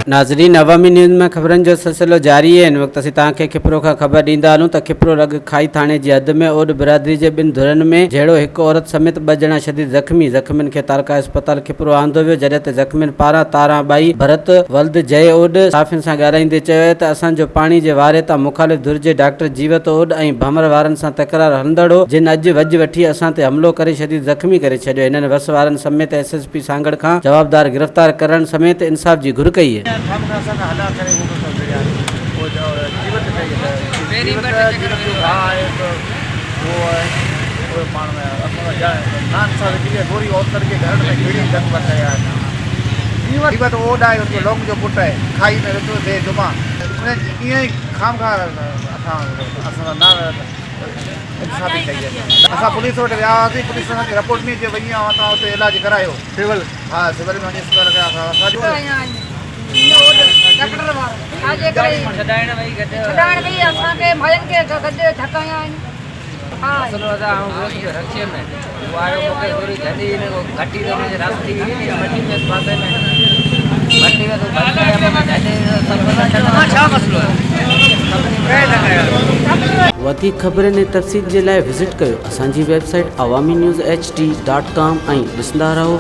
नाज़रीन, अवामी न्यूज़ में खबरन जो सिलसिलो जारी है। इन वक्त असीं तव्हांखे खिपरो का खबर ॾींदा हलूं त खिपरो रग खाई थाने जी हद में ओड बिरादरी के ॿिनि धुरनि में जहिड़ो हिकु औरत समेत 2 ॼणा शदीद ज़ख़्मियुनि खे तारका अस्पताल खिपरो आंदो वियो, जॾहिं त ज़ख़्मियुनि पारां ताराबाई भरत वल्द जय ओड साफ़ियुनि सां ॻाल्हाईंदे चयो त असांजो पाणी जे वारे तां मुखालिफ़ धुर जे डॉक्टर जीवत ओड ऐं भमर वारनि सां तकरार हलंदड़ हो, जिन अॼु वॼ वठी असां ते हमलो करे शदीद ज़ख़्मी करे छॾियो। इन्हनि वस वारनि समेत SSP सांगड़ खां जवाबदार गिरफ़्तार करण समेत इंसाफ़ जी घुर कई है। लोग जो पुट है खाई में रुतो दे जुमा ईअं खाम खा इंसाफ़ी कई है। असां पुलिस वटि विया हुआसीं, पुलिस असांखे रिपोर्ट ॾिनी जे वञी तव्हां हुते इलाज करायो सिविल। हा सिविल में वञी अस्पताल वधीक खबरनि ऐं तफ़सील जे लाइ विज़िट कयो असांजी वेबसाइट awamiNewsHD.com ऐं ॾिसंदा रहो